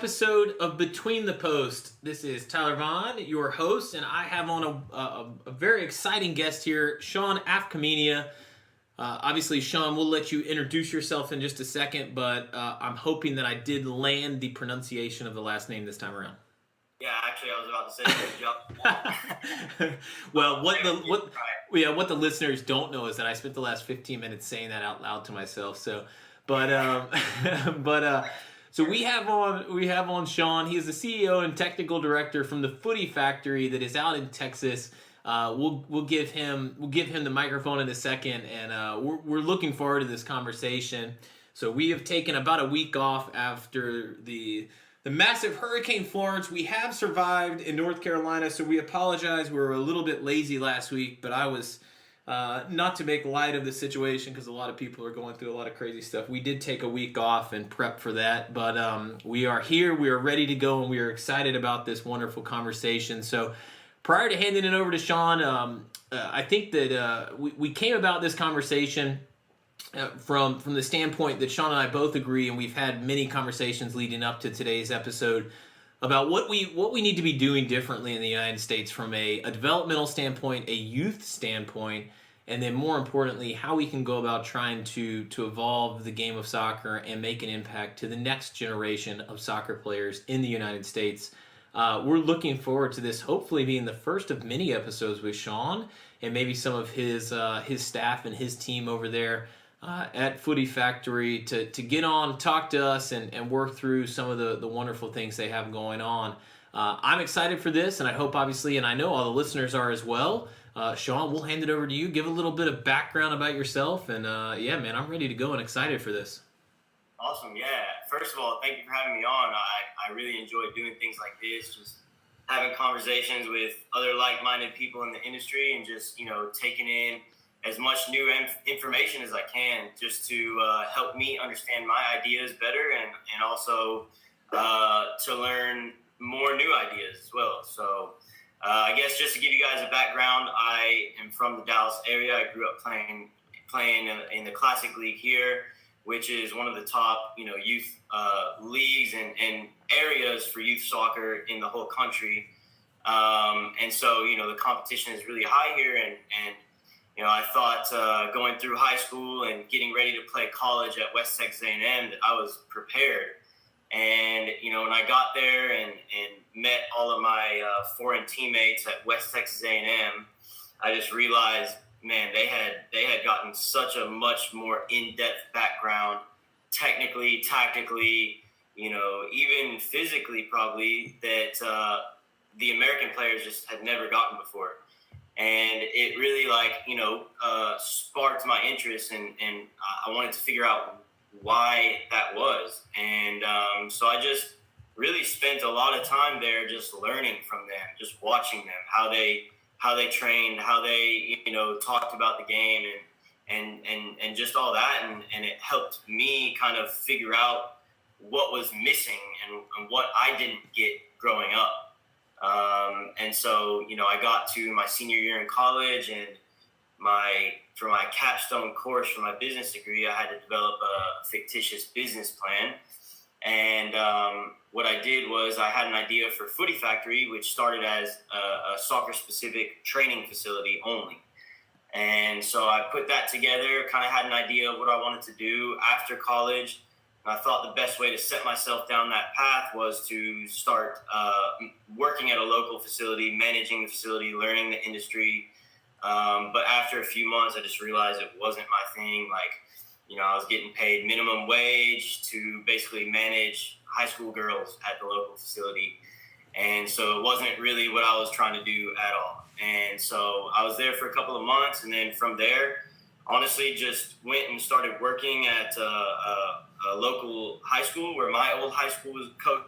episode of Between the Post. This is Tyler Vaughan, your host, and I have on a very exciting guest here, Sean Afkhaminia. Obviously, Sean, we'll let you introduce yourself in just a second, but I'm hoping that I did land the pronunciation of the last name this time around. Yeah, actually, I was about to say good job. Well, what the listeners don't know is that I spent the last 15 minutes saying that out loud to myself. So we have on Sean. He is the CEO and technical director from the Footy Factory that is out in Texas. We'll give him the microphone in a second, and we're looking forward to this conversation. So we have taken about a week off after the massive Hurricane Florence. We have survived in North Carolina, so we apologize. We were a little bit lazy last week, but I was not to make light of the situation because a lot of people are going through a lot of crazy stuff. We did take a week off and prep for that, but we are here. We are ready to go, and we are excited about this wonderful conversation. So prior to handing it over to Sean, I think that we came about this conversation from the standpoint that Sean and I both agree, and we've had many conversations leading up to today's episode about what we need to be doing differently in the United States from a developmental standpoint, a youth standpoint, and then more importantly, how we can go about trying to evolve the game of soccer and make an impact to the next generation of soccer players in the United States. We're looking forward to this hopefully being the first of many episodes with Sean and maybe some of his staff and his team over there at Footy Factory to get on, talk to us, and work through some of the wonderful things they have going on. I'm excited for this, and I hope, obviously, and I know all the listeners are as well. Sean, we'll hand it over to you. Give a little bit of background about yourself, and yeah, man, I'm ready to go and excited for this. Awesome, yeah. First of all, thank you for having me on. I really enjoy doing things like this, just having conversations with other like-minded people in the industry and just, taking in as much new information as I can just to help me understand my ideas better and also to learn more new ideas as well. So I guess just to give you guys a background, I am from the Dallas area. I grew up playing in the Classic League here, which is one of the top, youth leagues and areas for youth soccer in the whole country. And so, the competition is really high here. And I thought going through high school and getting ready to play college at West Texas A&M that I was prepared. And, when I got there and met all of my foreign teammates at West Texas A&M, I just realized, man, they had gotten such a much more in-depth background, technically, tactically, even physically probably, that the American players just had never gotten before. And it really sparked my interest and I wanted to figure out why that was. And so I just really spent a lot of time there just learning from them, just watching them, how they trained, how they, talked about the game and just all that. And it helped me kind of figure out what was missing and what I didn't get growing up. And so, I got to my senior year in college and for my capstone course for my business degree, I had to develop a fictitious business plan. And what I did was I had an idea for Footy Factory, which started as a soccer-specific training facility only. And so I put that together, kind of had an idea of what I wanted to do after college. And I thought the best way to set myself down that path was to start working at a local facility, managing the facility, learning the industry. But after a few months, I just realized it wasn't my thing. I was getting paid minimum wage to basically manage high school girls at the local facility. And so it wasn't really what I was trying to do at all. And so I was there for a couple of months. And then from there, honestly, just went and started working at a local high school where my old high school coach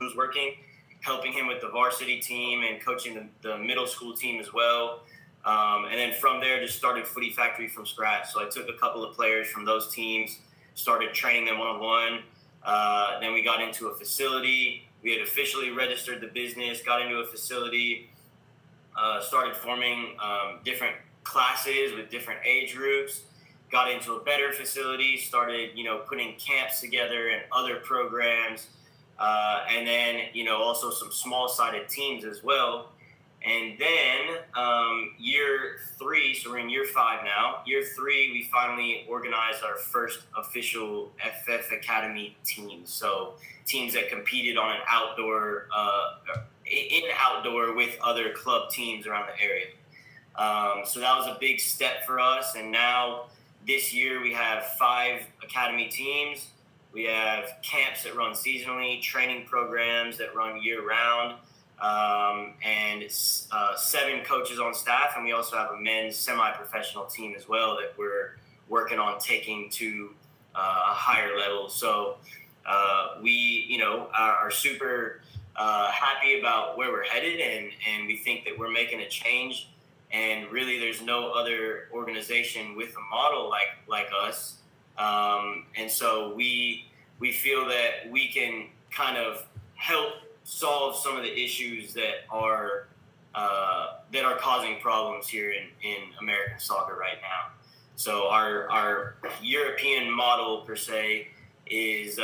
was working, helping him with the varsity team and coaching the middle school team as well. And then from there, just started Footy Factory from scratch. So I took a couple of players from those teams, started training them one-on-one. Then we got into a facility. We had officially registered the business, got into a facility, started forming different classes with different age groups, got into a better facility, started, putting camps together and other programs. and then, also some small-sided teams as well. And then year 3, so we're in year 5 now. Year 3, we finally organized our first official FF Academy team. So teams that competed on an outdoor with other club teams around the area. So that was a big step for us. And now this year we have 5 academy teams. We have camps that run seasonally, training programs that run year-round, and 7 coaches on staff. And we also have a men's semi-professional team as well that we're working on taking to a higher level. So we, are super happy about where we're headed, and we think that we're making a change. And really, there's no other organization with a model like us. And so we feel that we can kind of help solve some of the issues that are causing problems here in American soccer right now. So our European model per se is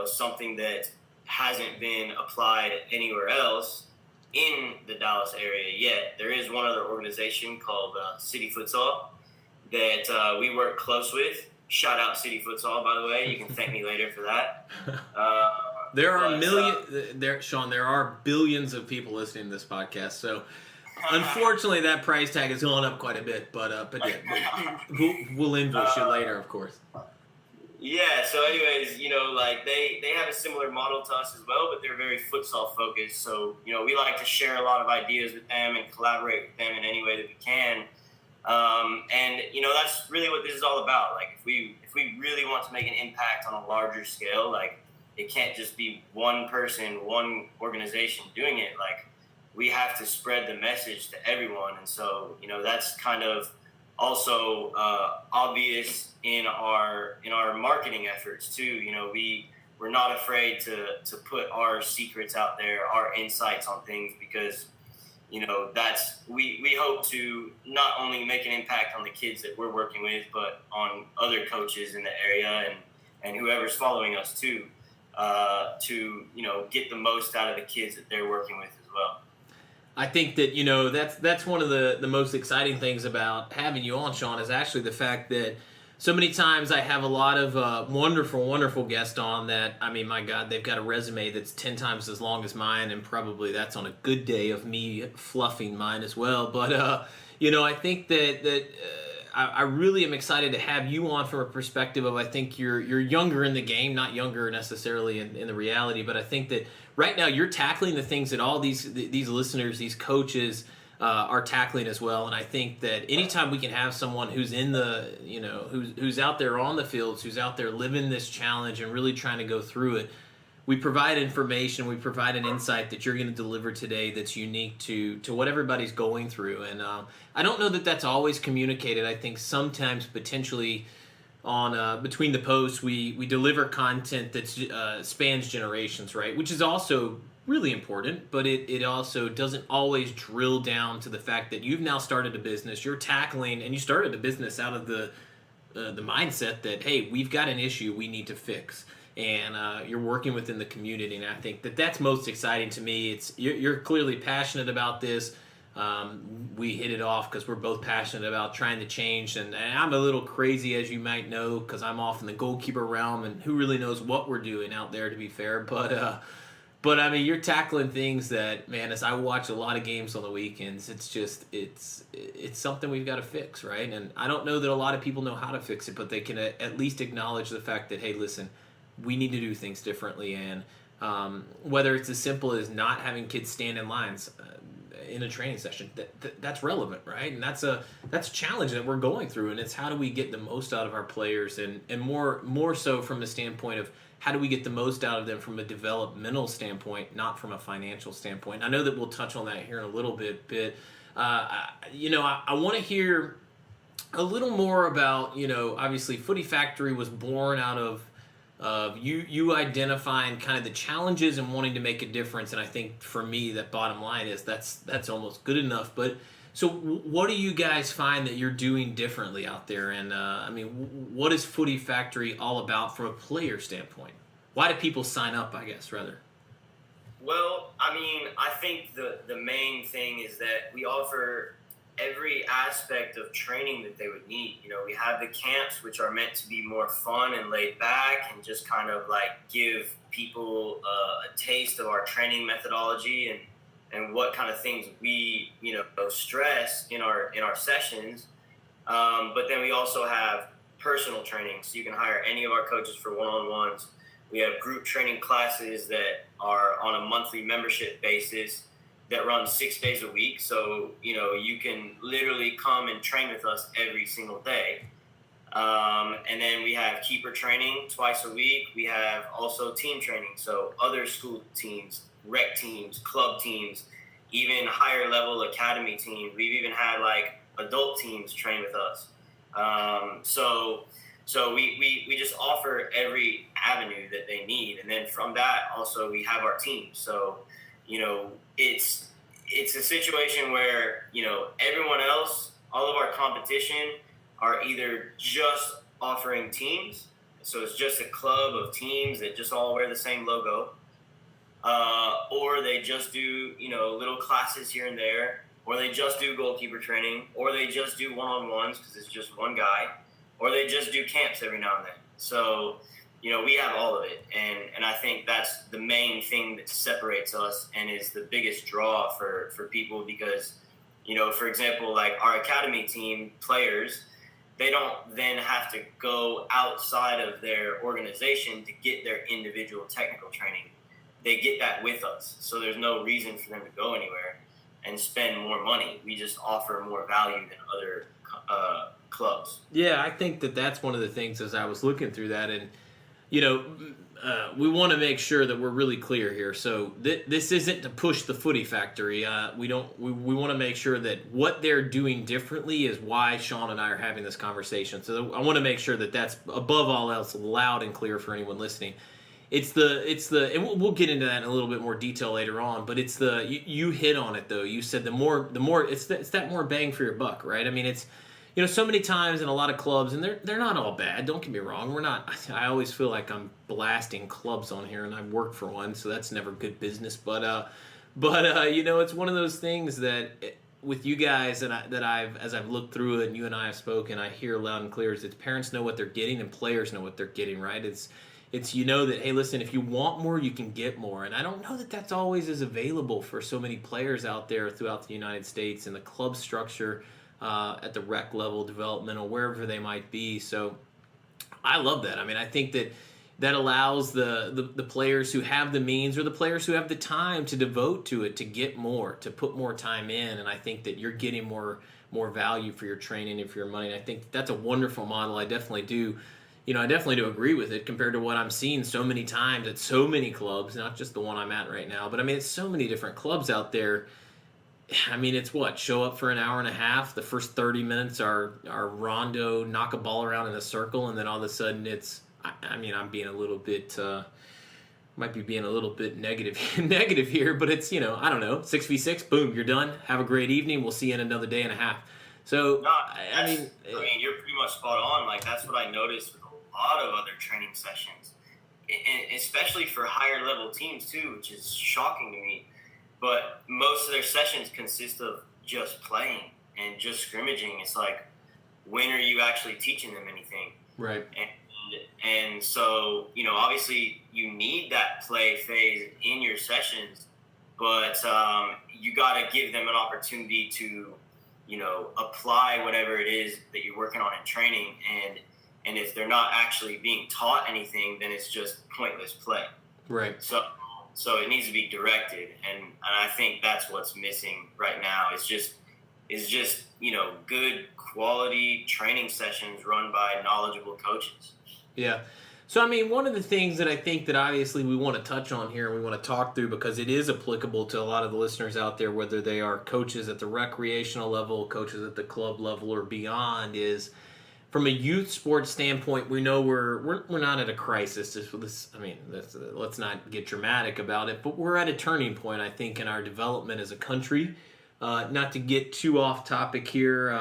something that hasn't been applied anywhere else in the Dallas area yet. There is one other organization called City Futsal that we work close with. Shout out City Futsal, by the way. You can thank me later for that. There are Sean. There are billions of people listening to this podcast, so unfortunately that price tag has gone up quite a bit. But yeah, we'll invoice you later, of course. Yeah. So, anyways, they have a similar model to us as well, but they're very futsal focused. So, we like to share a lot of ideas with them and collaborate with them in any way that we can. And that's really what this is all about. Like, if we really want to make an impact on a larger scale, like, it can't just be one person, one organization doing it. Like, we have to spread the message to everyone. And so, that's kind of also obvious in our marketing efforts too. We're not afraid to put our secrets out there, our insights on things, because we hope to not only make an impact on the kids that we're working with, but on other coaches in the area and whoever's following us too, to get the most out of the kids that they're working with as well. I think that that's one of the most exciting things about having you on, Sean, is actually the fact that so many times I have a lot of wonderful guests on that, I mean, my God, they've got a resume that's 10 times as long as mine, and probably that's on a good day of me fluffing mine as well. But, I think that I really am excited to have you on from a perspective of, I think you're younger in the game, not younger necessarily in the reality, but I think that right now you're tackling the things that all these listeners, these coaches are tackling as well. And I think that anytime we can have someone who's in the, who's out there on the fields, who's out there living this challenge and really trying to go through it, we provide information, we provide an insight that you're going to deliver today that's unique to what everybody's going through. And I don't know that that's always communicated. I think sometimes potentially on between the posts we deliver content that spans generations, right? Which is also really important, but it also doesn't always drill down to the fact that you've now started a business, you're tackling, and you started a business out of the mindset that, hey, we've got an issue we need to fix. And you're working within the community, and I think that that's most exciting to me. It's you're clearly passionate about this. We hit it off because we're both passionate about trying to change, and I'm a little crazy, as you might know, because I'm off in the goalkeeper realm, and who really knows what we're doing out there, to be fair. But I mean, you're tackling things that, man, as I watch a lot of games on the weekends, it's something we've got to fix, right? And I don't know that a lot of people know how to fix it, but they can at least acknowledge the fact that, hey, listen, we need to do things differently. And whether it's as simple as not having kids stand in lines in a training session, that's relevant, right? And that's a challenge that we're going through, and it's how do we get the most out of our players, and more so from the standpoint of how do we get the most out of them from a developmental standpoint, not from a financial standpoint. I know that we'll touch on that here in a little bit, but I want to hear a little more about, obviously Footy Factory was born out of you identifying kind of the challenges and wanting to make a difference. And I think for me, that bottom line is that's almost good enough. But so what do you guys find that you're doing differently out there? And what is Footy Factory all about from a player standpoint? why do people sign up, I guess, rather? Well, I mean, I think the main thing is that we offer every aspect of training that they would need. You know, we have the camps, which are meant to be more fun and laid back and just kind of like give people a taste of our training methodology and what kind of things we, you know, stress in our sessions. But then we also have personal training, so you can hire any of our coaches for one-on-ones. We have group training classes that are on a monthly membership basis that run 6 days a week. So, you know, you can literally come and train with us every single day. And then we have keeper training twice a week. We have also team training. So other school teams, rec teams, club teams, even higher level academy teams. We've even had like adult teams train with us. So we just offer every avenue that they need. And then from that, also we have our team. So, you know, it's a situation where, you know, everyone else, all of our competition are either just offering teams. So it's just a club of teams that just all wear the same logo. Or they just do, you know, little classes here and there, or they just do goalkeeper training, or they just do one-on-ones because it's just one guy, or they just do camps every now and then. So, you know, we have all of it. And I think that's the main thing that separates us and is the biggest draw for people because, you know, for example, like our academy team players, they don't then have to go outside of their organization to get their individual technical training. They get that with us. So there's no reason for them to go anywhere and spend more money. We just offer more value than other clubs. Yeah, I think that's one of the things as I was looking through that. And, you know, we want to make sure that we're really clear here. So this isn't to push the Footy Factory. We want to make sure that what they're doing differently is why Sean and I are having this conversation. So I want to make sure that that's above all else loud and clear for anyone listening. It's the and we'll get into that in a little bit more detail later on, but it's you hit on it though. You said the more it's that more bang for your buck, right? I mean, it's, you know, so many times in a lot of clubs, and they're not all bad, don't get me wrong. We're not, I always feel like I'm blasting clubs on here, and I work for one, so that's never good business. But you know, it's one of those things that with you guys as I've looked through it, and you and I have spoken, I hear loud and clear is it's parents know what they're getting and players know what they're getting, right? It's you know that, hey, listen, if you want more, you can get more. And I don't know that that's always as available for so many players out there throughout the United States and the club structure at the rec level, developmental, wherever they might be. So I love that. I mean, I think that allows the players who have the means or the players who have the time to devote to it to get more, to put more time in. And I think that you're getting more value for your training and for your money. And I think that's a wonderful model. I definitely do agree with it compared to what I'm seeing so many times at so many clubs, not just the one I'm at right now, but I mean, it's so many different clubs out there. I mean, it's show up for an hour and a half. The first 30 minutes are rondo, knock a ball around in a circle, and then all of a sudden it's, I mean, I'm being a little bit, might be being a little bit negative here, but it's, you know, I don't know, 6v6, boom, you're done. Have a great evening. We'll see you in another day and a half. So, No, I mean, you're pretty much spot on. Like, that's what I noticed with a lot of other training sessions, and especially for higher level teams too, which is shocking to me. But most of their sessions consist of just playing and just scrimmaging. It's like, when are you actually teaching them anything? Right. And so, you know, obviously you need that play phase in your sessions, but you got to give them an opportunity to, you know, apply whatever it is that you're working on in training. And if they're not actually being taught anything, then it's just pointless play. Right. So it needs to be directed. And I think that's what's missing right now. It's just, you know, good quality training sessions run by knowledgeable coaches. Yeah. So, I mean, one of the things that I think that obviously we want to touch on here and we want to talk through because it is applicable to a lot of the listeners out there, whether they are coaches at the recreational level, coaches at the club level or beyond, is from a youth sports standpoint, we know we're not at a crisis. Let's not get dramatic about it, but we're at a turning point, I think, in our development as a country. Not to get too off topic here.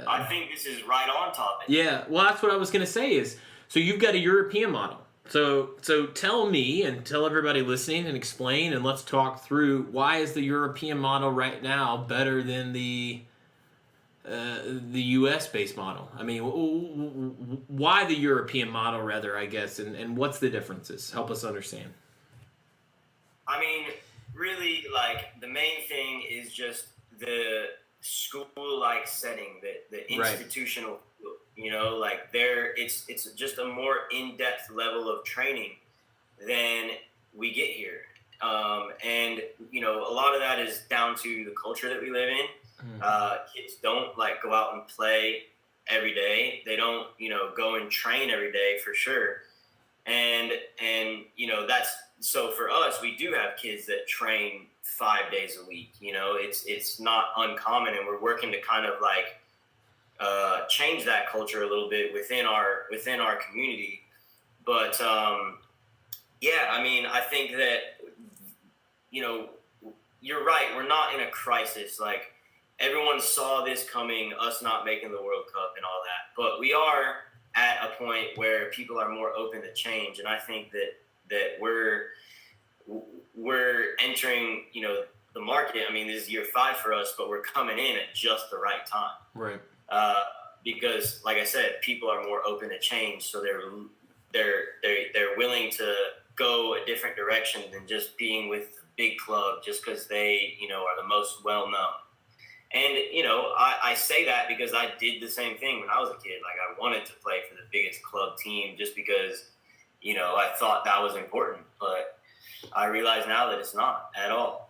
I think this is right on topic. Yeah, well, that's what I was going to say is, so you've got a European model. So tell me and tell everybody listening and explain and let's talk through why is the European model right now better than the U.S. based model? I mean, why the European model, rather, I guess, and what's the differences? Help us understand. I mean, really, like, the main thing is just the school-like setting, the institutional, like it's just a more in-depth level of training than we get here. And, a lot of that is down to the culture that we live in. Kids don't like go out and play every day. They don't, go and train every day for sure. And that's, so for us, we do have kids that train 5 days a week. It's not uncommon, and we're working to kind of like change that culture a little bit within our community. But yeah, I mean, I think that you're right. We're not in a crisis. Like, everyone saw this coming, us not making the World Cup and all that. But we are at a point where people are more open to change, and I think that we're entering, the market. I mean, this is year 5 for us, but we're coming in at just the right time. Right. Because, like I said, people are more open to change, so they're willing to go a different direction than just being with the big club just because they, are the most well known. And, I say that because I did the same thing when I was a kid. Like, I wanted to play for the biggest club team just because, I thought that was important. But I realize now that it's not at all.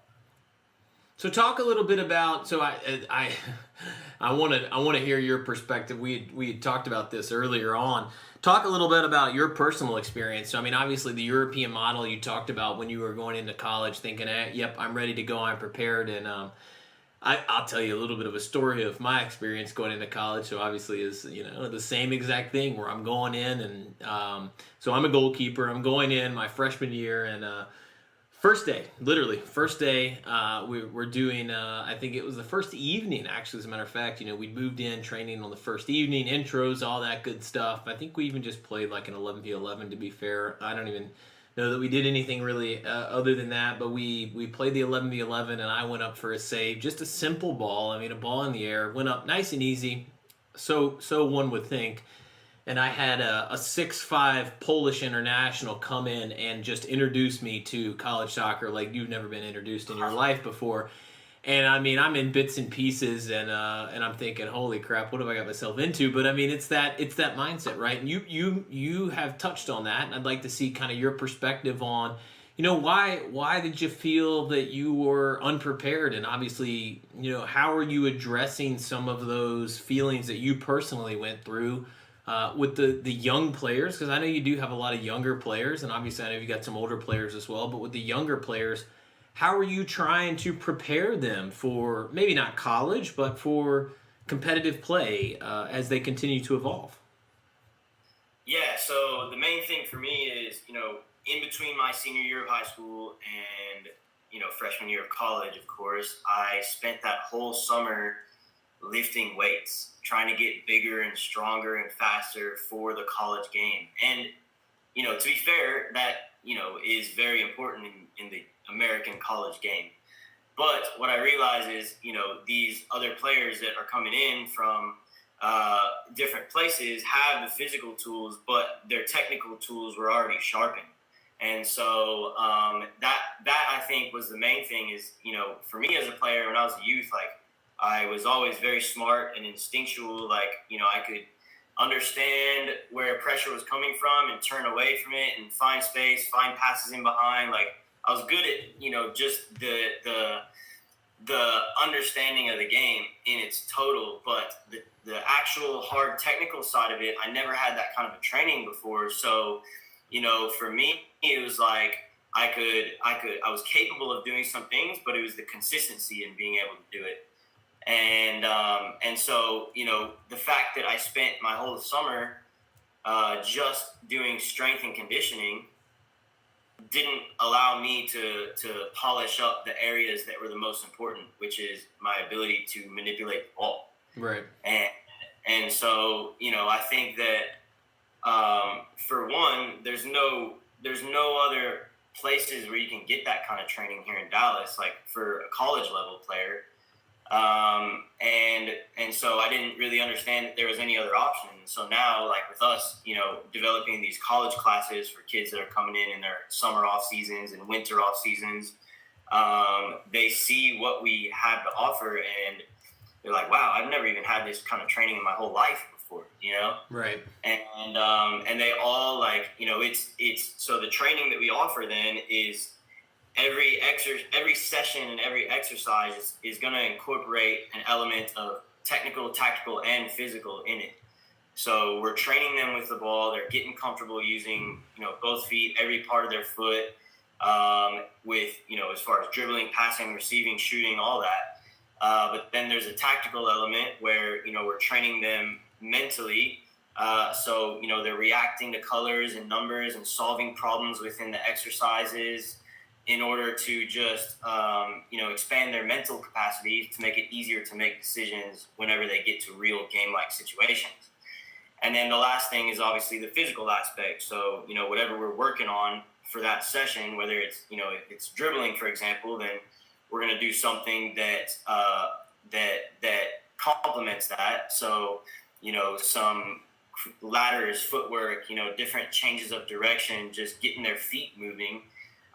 So talk a little bit about. So I want to hear your perspective. We had talked about this earlier on. Talk a little bit about your personal experience. So, I mean, obviously the European model you talked about when you were going into college, thinking, "Yep, I'm ready to go. I'm prepared." And I'll tell you a little bit of a story of my experience going into college. So obviously is, the same exact thing where I'm going in and so I'm a goalkeeper. I'm going in my freshman year and first day, we're doing, I think it was the first evening, actually, as a matter of fact. We moved in training on the first evening, intros, all that good stuff. I think we even just played like an 11v11, to be fair. I don't even know that we did anything really other than that, but we played the 11v11 and I went up for a save, just a simple ball. I mean, a ball in the air, went up nice and easy, so one would think. And I had a 6'5" Polish international come in and just introduce me to college soccer like you've never been introduced in your life before. And I mean, I'm in bits and pieces, and I'm thinking, holy crap, what have I got myself into? But I mean, it's that mindset, right? And you have touched on that, and I'd like to see kind of your perspective on, why did you feel that you were unprepared, and obviously, how are you addressing some of those feelings that you personally went through with the young players? Because I know you do have a lot of younger players, and obviously I know you got some older players as well. But with the younger players, how are you trying to prepare them for maybe not college, but for competitive play as they continue to evolve? Yeah, so the main thing for me is, in between my senior year of high school and, freshman year of college, of course, I spent that whole summer lifting weights, trying to get bigger and stronger and faster for the college game. And, to be fair, that, is very important in the American college game. But what I realize is, these other players that are coming in from different places have the physical tools, but their technical tools were already sharpened. And so that I think was the main thing is, for me as a player, when I was a youth, like, I was always very smart and instinctual. Like, I could understand where pressure was coming from and turn away from it and find space, find passes in behind. Like, I was good at, just the understanding of the game in its total, but the actual hard technical side of it, I never had that kind of a training before. So, for me, it was like I was capable of doing some things, but it was the consistency in being able to do it. And so, the fact that I spent my whole summer just doing strength and conditioning didn't allow me to polish up the areas that were the most important, which is my ability to manipulate the ball. Right. And so, I think that For one, there's no other places where you can get that kind of training here in Dallas, like for a college level player. And so I didn't really understand that there was any other option. So now, like with us, developing these college classes for kids that are coming in their summer off seasons and winter off seasons, they see what we have to offer and they're like, wow, I've never even had this kind of training in my whole life before, Right. And they all like, it's so the training that we offer then is every session and every exercise is going to incorporate an element of technical, tactical, and physical in it. So we're training them with the ball. They're getting comfortable using, both feet, every part of their foot, with, as far as dribbling, passing, receiving, shooting, all that. But then there's a tactical element where, we're training them mentally. So, they're reacting to colors and numbers and solving problems within the exercises in order to just, expand their mental capacity to make it easier to make decisions whenever they get to real game-like situations. And then the last thing is obviously the physical aspect. So, whatever we're working on for that session, whether it's, if it's dribbling, for example, then we're going to do something that complements that. So, some ladders, footwork, different changes of direction, just getting their feet moving,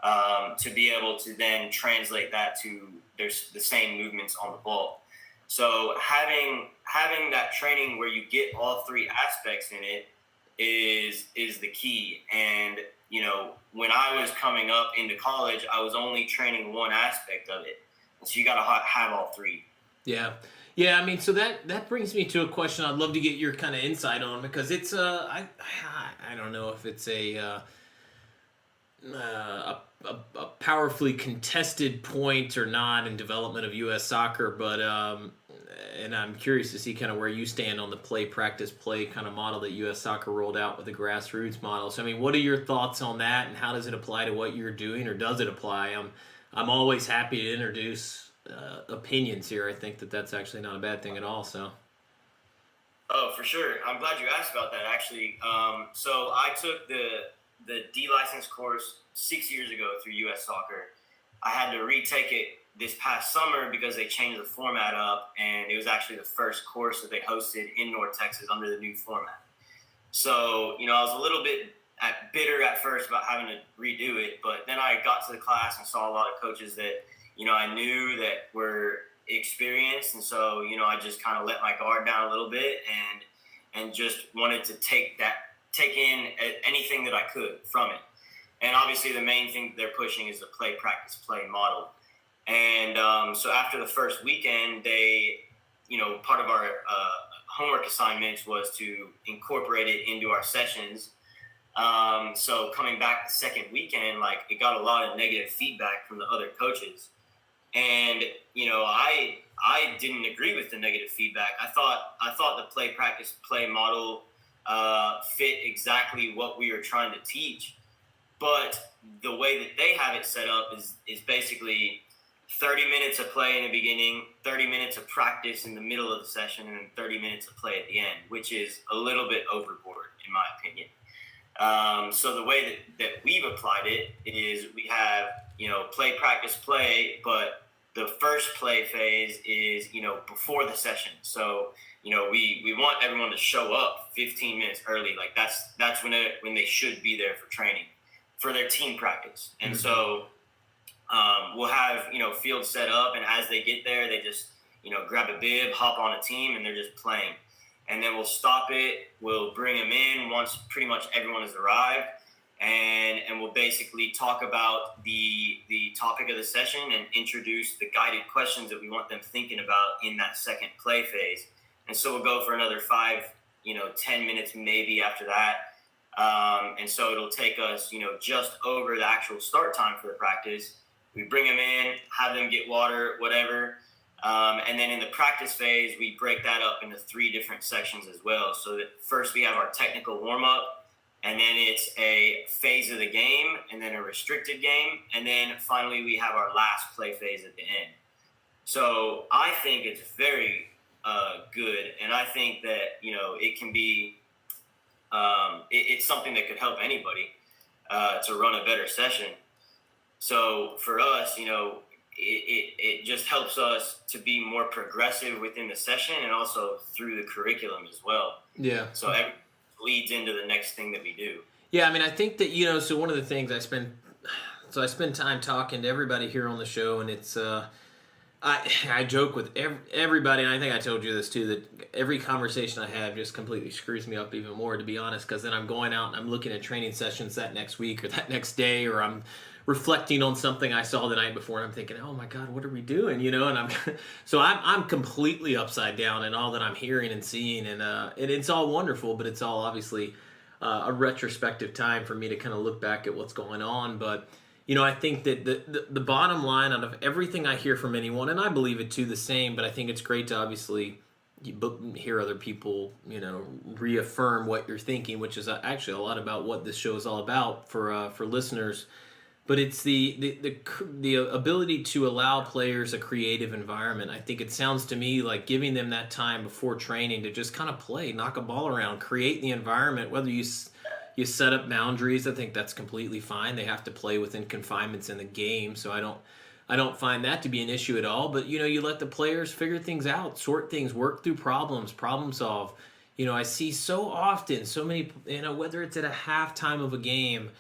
to be able to then translate that to the same movements on the ball. So having that training where you get all three aspects in it is the key. And, when I was coming up into college, I was only training one aspect of it. And so you got to have all three. Yeah. Yeah, I mean, so that brings me to a question I'd love to get your kind of insight on, because it's I don't know if it's a powerfully contested point or not in development of U.S. soccer, but and I'm curious to see kind of where you stand on the play, practice, play kind of model that U.S. soccer rolled out with the grassroots model. So, I mean, what are your thoughts on that, and how does it apply to what you're doing, or does it apply? I'm always happy to introduce opinions here. I think that's actually not a bad thing at all. So. Oh, for sure. I'm glad you asked about that, actually. So I took the D-license course 6 years ago through U.S. Soccer. I had to retake it this past summer because they changed the format up, and it was actually the first course that they hosted in North Texas under the new format. So, I was a little bit bitter at first about having to redo it, but then I got to the class and saw a lot of coaches that, I knew that were experienced, and so, I just kind of let my guard down a little bit and just wanted to take in anything that I could from it. And obviously the main thing they're pushing is the play, practice, play model. And so after the first weekend, they, part of our homework assignments was to incorporate it into our sessions. So coming back the second weekend, like, it got a lot of negative feedback from the other coaches. And, I didn't agree with the negative feedback. I thought the play, practice, play model fit exactly what we were trying to teach. But the way that they have it set up is basically 30 minutes of play in the beginning, 30 minutes of practice in the middle of the session, and then 30 minutes of play at the end, which is a little bit overboard, in my opinion. So the way that we've applied it is we have, play, practice, play, but the first play phase is, before the session. So, we want everyone to show up 15 minutes early. Like that's when they should be there for training, for their team practice. And so we'll have, field set up, and as they get there, they just, grab a bib, hop on a team, and they're just playing. And then we'll stop it. We'll bring them in once pretty much everyone has arrived, and we'll basically talk about the topic of the session and introduce the guided questions that we want them thinking about in that second play phase. And so we'll go for another 10 minutes maybe after that. And so it'll take us, just over the actual start time for the practice. We bring them in, have them get water, whatever. And then in the practice phase, we break that up into 3 different sections as well. So that first we have our technical warm-up, and then it's a phase of the game, and then a restricted game. And then finally we have our last play phase at the end. So I think it's very good. And I think that, it can be it's something that could help anybody to run a better session. So for us, it just helps us to be more progressive within the session and also through the curriculum as well. Yeah. So it leads into the next thing that we do. Yeah, I mean, I think that, so one of the things I spend time talking to everybody here on the show, and it's, I joke with everybody, and I think I told you this too, that every conversation I have just completely screws me up even more, to be honest, because then I'm going out and I'm looking at training sessions that next week or that next day, or I'm reflecting on something I saw the night before, and I'm thinking, oh my God, what are we doing? And I'm completely upside down in all that I'm hearing and seeing, and it's all wonderful, but it's all obviously a retrospective time for me to kind of look back at what's going on. But I think that the bottom line out of everything I hear from anyone, and I believe it too, the same, but I think it's great to obviously hear other people, reaffirm what you're thinking, which is actually a lot about what this show is all about for listeners. But it's the ability to allow players a creative environment. I think it sounds to me like giving them that time before training to just kind of play, knock a ball around, create the environment. Whether you set up boundaries, I think that's completely fine. They have to play within confinements in the game, so I don't find that to be an issue at all. But you let the players figure things out, sort things, work through problems, problem solve. I see so often so many, whether it's at a halftime of a game.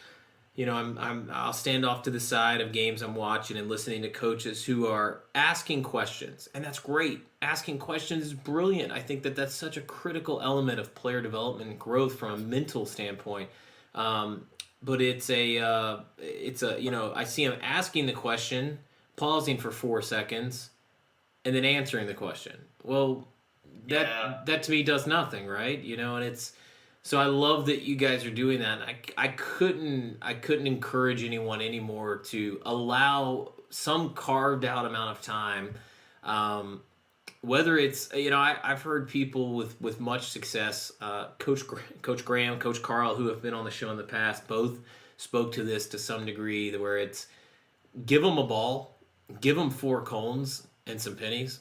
I'll stand off to the side of games I'm watching and listening to coaches who are asking questions, and that's great. Asking questions is brilliant. I think that that's such a critical element of player development and growth from a mental standpoint. But I see them asking the question, pausing for 4 seconds, and then answering the question. Well, that to me does nothing, right? And it's. So I love that you guys are doing that. I couldn't encourage anyone anymore to allow some carved out amount of time, whether it's I've heard people with much success, Coach Graham, Coach Carl, who have been on the show in the past, both spoke to this to some degree, where it's give them a ball, give them 4 cones and some pennies,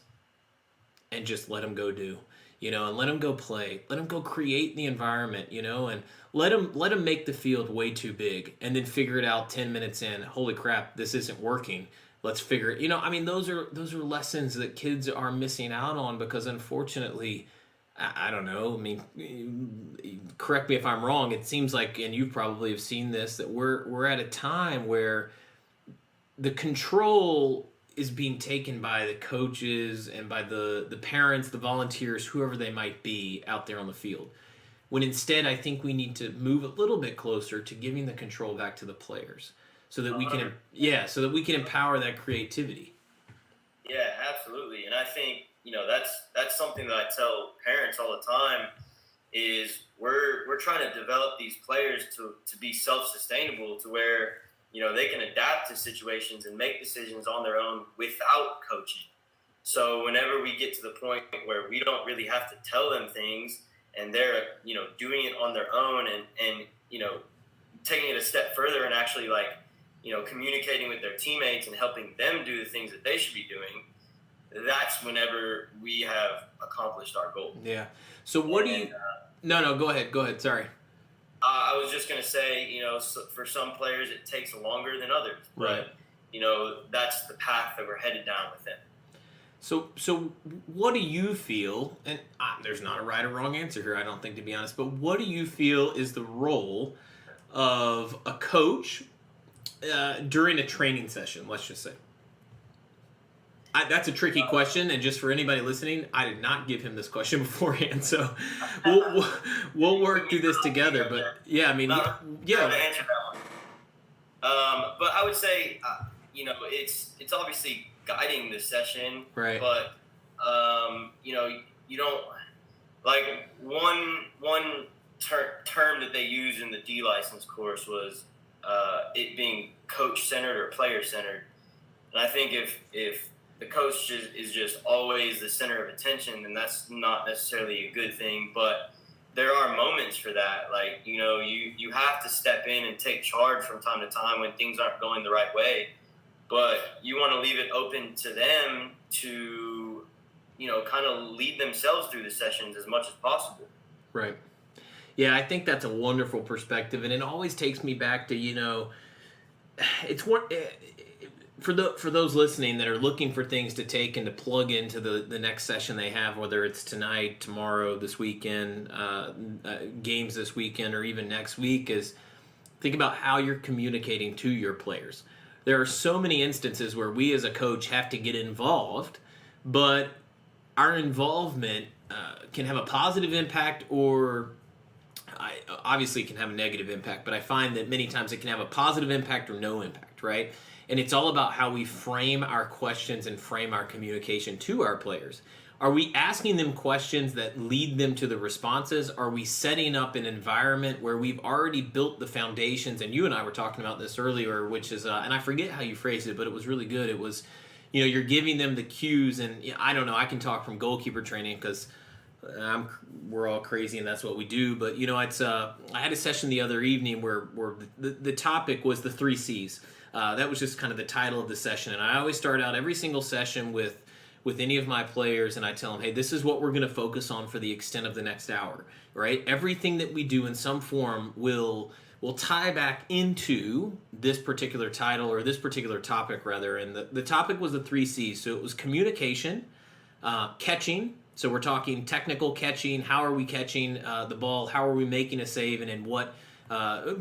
and just let them go do. And let them go play. Let them go create the environment, and let them make the field way too big, and then figure it out 10 minutes in. Holy crap, this isn't working. Let's figure it. Those are lessons that kids are missing out on because, unfortunately, I don't know. I mean, correct me if I'm wrong. It seems like, and you probably have seen this, that we're at a time where the control is being taken by the coaches and by the parents, the volunteers, whoever they might be out there on the field. When instead, I think we need to move a little bit closer to giving the control back to the players, so that we can empower that creativity. Yeah, absolutely. And I think that's something that I tell parents all the time is we're trying to develop these players to be self-sustainable, to where they can adapt to situations and make decisions on their own without coaching. So whenever we get to the point where we don't really have to tell them things, and they're doing it on their own and taking it a step further and actually communicating with their teammates and helping them do the things that they should be doing, that's whenever we have accomplished our goal. Yeah. So what do you? No, go ahead. Sorry. I was just going to say, for some players it takes longer than others, right? But that's the path that we're headed down with it. So what do you feel? And there's not a right or wrong answer here, I don't think, to be honest. But what do you feel is the role of a coach during a training session? Let's just say. That's a tricky question, and just for anybody listening, I did not give him this question beforehand, so we'll work through this together. But yeah, I mean, to answer that one. But I would say, it's obviously guiding the session, right? But you don't like one term that they use in the D license course was it being coach centered or player centered, and I think if the coach is just always the center of attention, then that's not necessarily a good thing. But there are moments for that. You have to step in and take charge from time to time when things aren't going the right way. But you want to leave it open to them to, kind of lead themselves through the sessions as much as possible. Right. Yeah, I think that's a wonderful perspective, and it always takes me back to, it's one for those listening that are looking for things to take and to plug into the next session they have, whether it's tonight, tomorrow, this weekend, games this weekend, or even next week, is think about how you're communicating to your players. There are so many instances where we as a coach have to get involved, but our involvement can have a positive impact, or obviously it can have a negative impact, but I find that many times it can have a positive impact or no impact, right? And it's all about how we frame our questions and frame our communication to our players. Are we asking them questions that lead them to the responses? Are we setting up an environment where we've already built the foundations? And you and I were talking about this earlier, which is, and I forget how you phrased it, but it was really good. It was, you're giving them the cues, and I don't know, I can talk from goalkeeper training because we're all crazy and that's what we do. But it's I had a session the other evening where the topic was the 3 C's. That was just kind of the title of the session, and I always start out every single session with any of my players, and I tell them, hey, this is what we're going to focus on for the extent of the next hour, right? Everything that we do in some form will tie back into this particular title, or this particular topic rather. And the topic was the 3 C's. So it was communication, catching. So we're talking technical catching. How are we catching the ball? How are we making a save? And in what,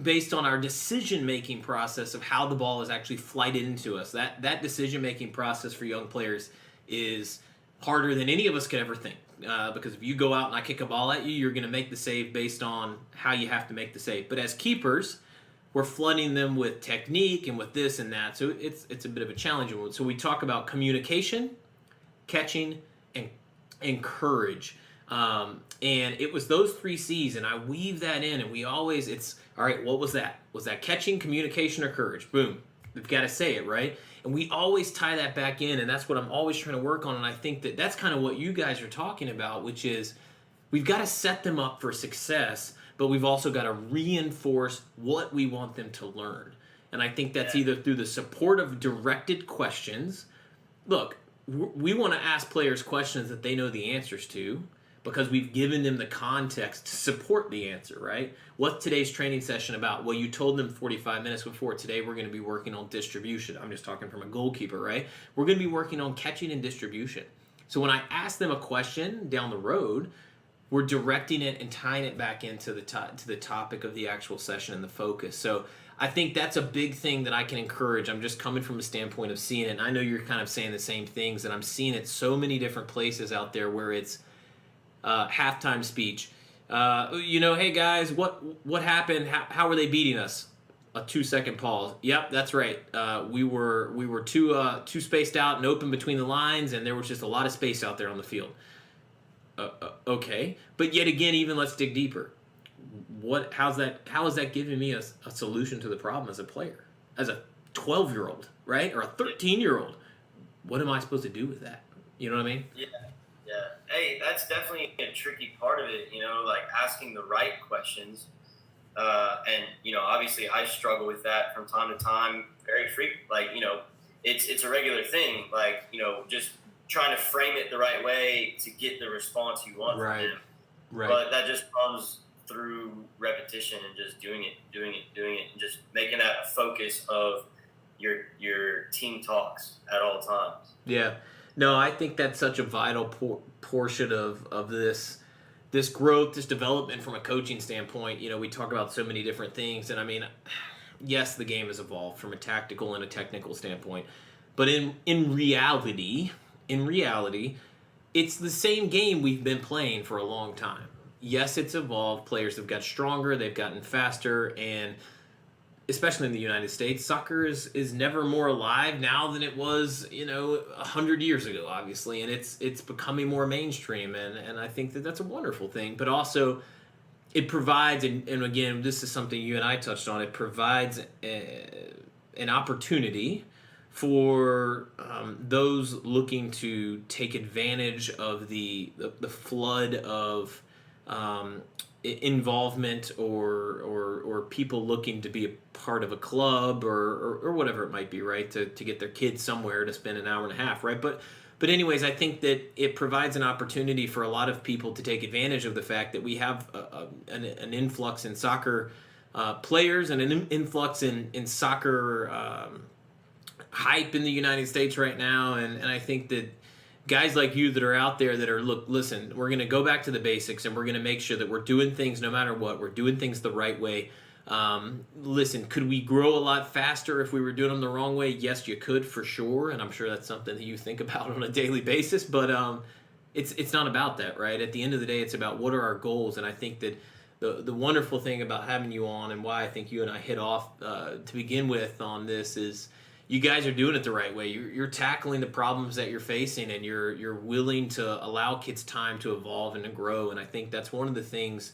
based on our decision-making process of how the ball is actually flighted into us. That decision-making process for young players is harder than any of us could ever think. Because if you go out and I kick a ball at you, you're going to make the save based on how you have to make the save. But as keepers, we're flooding them with technique and with this and that. So it's a bit of a challenging one. So we talk about communication, catching, and courage. And it was those 3 C's, and I weave that in, and we always, it's, all right, what was that? Was that catching, communication, or courage? Boom. We've got to say it, right? And we always tie that back in, and that's what I'm always trying to work on. And I think that that's kind of what you guys are talking about, which is we've got to set them up for success, but we've also got to reinforce what we want them to learn. And I think that's either through the support of directed questions. Look, we want to ask players questions that they know the answers to, because we've given them the context to support the answer, right? What's today's training session about? Well, you told them 45 minutes before. Today we're going to be working on distribution. I'm just talking from a goalkeeper, right? We're going to be working on catching and distribution. So when I ask them a question down the road, we're directing it and tying it back into the topic of the actual session and the focus. So I think that's a big thing that I can encourage. I'm just coming from a standpoint of seeing it. And I know you're kind of saying the same things, and I'm seeing it so many different places out there where it's halftime speech. Hey guys, what happened? How were they beating us? A 2-second pause. Yep, that's right. We were too spaced out and open between the lines, and there was just a lot of space out there on the field. Okay, but yet again, even let's dig deeper. How is that giving me a solution to the problem as a player, as a 12-year-old, right, or a 13-year-old? What am I supposed to do with that? You know what I mean? Yeah. Hey, that's definitely a tricky part of it, like asking the right questions. And, obviously I struggle with that from time to time, very frequent. Like, it's a regular thing, like, just trying to frame it the right way to get the response you want from them. Right. But that just comes through repetition and just doing it, and just making that a focus of your team talks at all times. Yeah. No, I think that's such a vital portion of this growth, this development from a coaching standpoint. We talk about so many different things, and I mean, yes, the game has evolved from a tactical and a technical standpoint, but in reality, it's the same game we've been playing for a long time. Yes, it's evolved. Players have got stronger, they've gotten faster, and especially in the United States, soccer is never more alive now than it was, 100 years ago, obviously, and it's becoming more mainstream, and I think that's a wonderful thing. But also, it provides, and again, this is something you and I touched on, it provides an opportunity for those looking to take advantage of the flood of involvement or people looking to be a part of a club or whatever it might be, right? To get their kids somewhere to spend an hour and a half, right? But But anyways, I think that it provides an opportunity for a lot of people to take advantage of the fact that we have an influx in soccer players and an influx in soccer hype in the United States right now. And I think that guys like you that are out there that are, look, listen, we're going to go back to the basics and we're going to make sure that we're doing things no matter what. We're doing things the right way. Listen, could we grow a lot faster if we were doing them the wrong way? Yes, you could for sure. And I'm sure that's something that you think about on a daily basis. But it's not about that, right? At the end of the day, it's about what are our goals. And I think that the wonderful thing about having you on and why I think you and I hit off to begin with on this is you guys are doing it the right way. You're tackling the problems that you're facing, and you're willing to allow kids time to evolve and to grow. And I think that's one of the things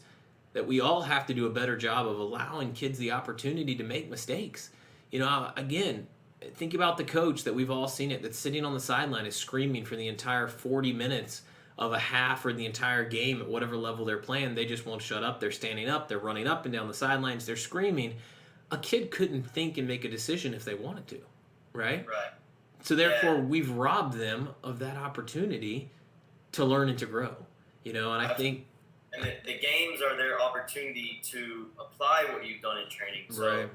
that we all have to do a better job of, allowing kids the opportunity to make mistakes. You know, again, think about the coach that we've all seen it, that's sitting on the sideline is screaming for the entire 40 minutes of a half or the entire game at whatever level they're playing. They just won't shut up. They're standing up. They're running up and down the sidelines. They're screaming. A kid couldn't think and make a decision if they wanted to, right? Right. So therefore, we've robbed them of that opportunity to learn and to grow. You know, and I think... And the games are their opportunity to apply what you've done in training. So right.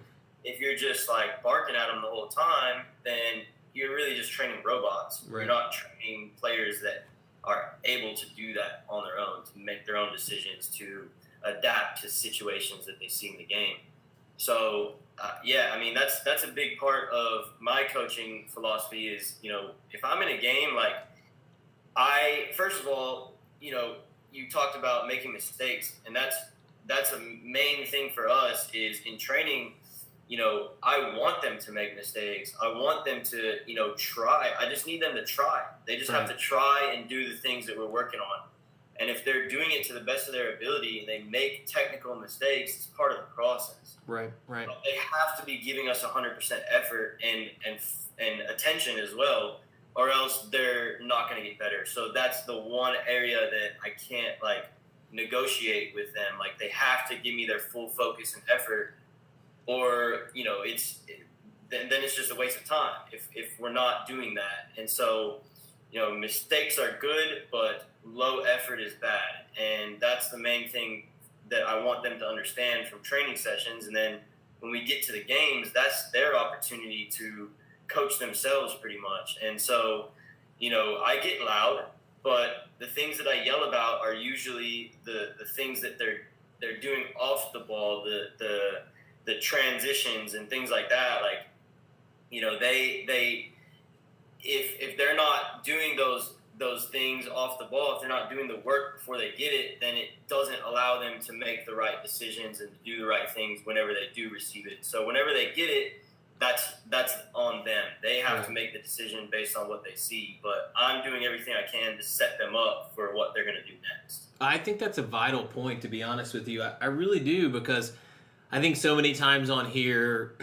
If you're just like barking at them the whole time, then you're really just training robots. Right. You're not training players that are able to do that on their own, to make their own decisions, to adapt to situations that they see in the game. So, I mean, that's a big part of my coaching philosophy is, you know, if I'm in a game, like first of all, you know, you talked about making mistakes, and that's a main thing for us is in training. You know, I want them to make mistakes. I want them to, you know, try. I just need them to try. They just have to try and do the things that we're working on. And if they're doing it to the best of their ability and they make technical mistakes, it's part of the process. Right. But they have to be giving us 100% effort and attention as well, or else they're not going to get better. So that's the one area that I can't like negotiate with them. Like they have to give me their full focus and effort, or you know, then it's just a waste of time if we're not doing that. And so, you know, mistakes are good, but low effort is bad, and that's the main thing that I want them to understand from training sessions. And then when we get to the games, that's their opportunity to coach themselves pretty much. And so, you know, I get loud, but the things that I yell about are usually the things that they're doing off the ball, the transitions and things like that. Like, you know, they if they're not doing those things off the ball, if they're not doing the work before they get it, then it doesn't allow them to make the right decisions and do the right things whenever they do receive it. So whenever they get it, that's on them. They have to make the decision based on what they see. But I'm doing everything I can to set them up for what they're going to do next. I think that's a vital point, to be honest with you. I really do, because I think so many times on here,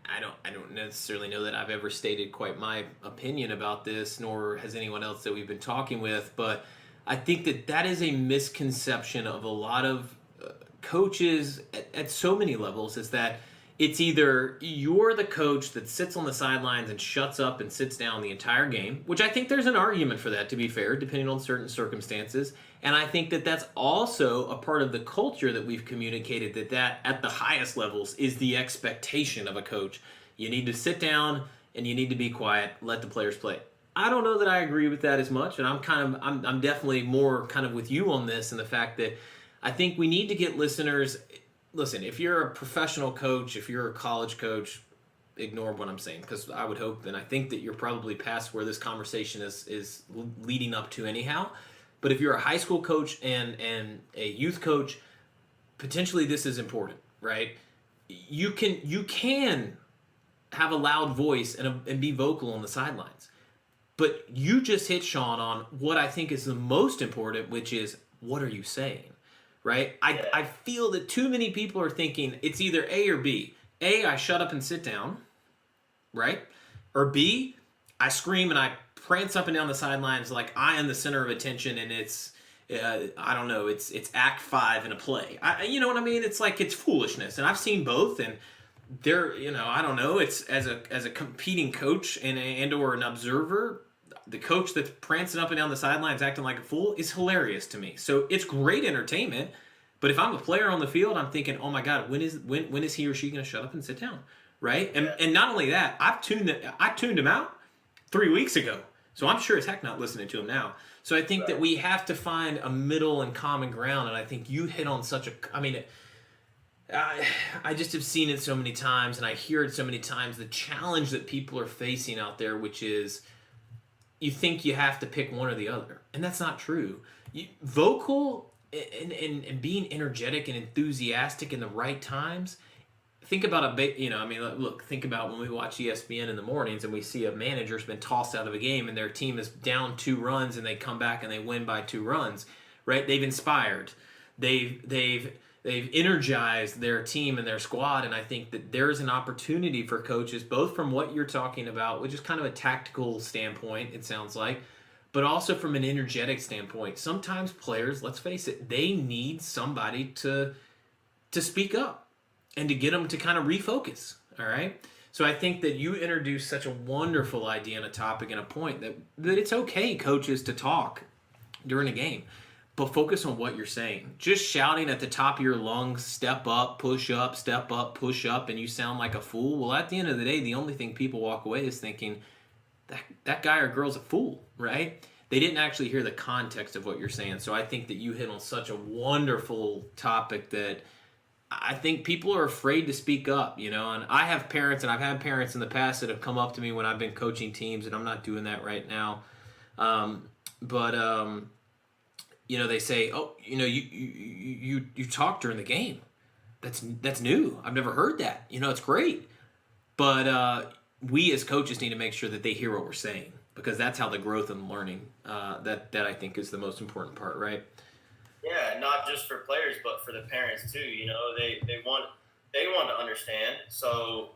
I don't necessarily know that I've ever stated quite my opinion about this, nor has anyone else that we've been talking with. But I think that is a misconception of a lot of coaches at so many levels, is that it's either you're the coach that sits on the sidelines and shuts up and sits down the entire game, which I think there's an argument for that, to be fair, depending on certain circumstances. And I think that that's also a part of the culture that we've communicated, that at the highest levels is the expectation of a coach. You need to sit down and you need to be quiet, let the players play. I don't know that I agree with that as much, and I'm definitely more kind of with you on this, and the fact that I think we need to get listeners. Listen, if you're a professional coach, if you're a college coach, ignore what I'm saying, because I would hope, and I think that you're probably past where this conversation is leading up to anyhow. But if you're a high school coach and a youth coach, potentially this is important, right? You can have a loud voice and be vocal on the sidelines. But you just hit, Sean, on what I think is the most important, which is, what are you saying? Right? I feel that too many people are thinking it's either A or B. A, I shut up and sit down, right? Or B, I scream and I prance up and down the sidelines like I am the center of attention, and it's, I don't know, it's act 5 in a play. You know what I mean? It's like, it's foolishness. And I've seen both, and I don't know. It's as a competing coach and or an observer, the coach that's prancing up and down the sidelines acting like a fool is hilarious to me. So it's great entertainment. But if I'm a player on the field, I'm thinking, oh my God, when is he or she going to shut up and sit down, right? And not only that, I tuned him out 3 weeks ago, so I'm sure as heck not listening to him now. So I think that we have to find a middle and common ground, and I think you hit on such a. I mean, I just have seen it so many times, and I hear it so many times. The challenge that people are facing out there, which is, you think you have to pick one or the other, and that's not true. Vocal. And being energetic and enthusiastic in the right times. Think about think about when we watch ESPN in the mornings and we see a manager's been tossed out of a game and their team is down 2 runs and they come back and they win by 2 runs, right? They've inspired, they've energized their team and their squad, and I think that there's an opportunity for coaches, both from what you're talking about, which is kind of a tactical standpoint, it sounds like, but also from an energetic standpoint. Sometimes players, let's face it, they need somebody to speak up and to get them to kind of refocus, all right? So I think that you introduced such a wonderful idea and a topic and a point that it's okay, coaches, to talk during a game, but focus on what you're saying. Just shouting at the top of your lungs, step up, push up, step up, push up, and you sound like a fool. Well, at the end of the day, the only thing people walk away is thinking, that guy or girl's a fool, right? They didn't actually hear the context of what you're saying. So I think that you hit on such a wonderful topic that I think people are afraid to speak up, and I have parents, and I've had parents in the past that have come up to me when I've been coaching teams, and I'm not doing that right now. They say, oh, you talk during the game. That's new. I've never heard that. It's great. But we as coaches need to make sure that they hear what we're saying, because that's how the growth and learning, that I think is the most important part, right? Yeah, not just for players, but for the parents too. They want to understand. So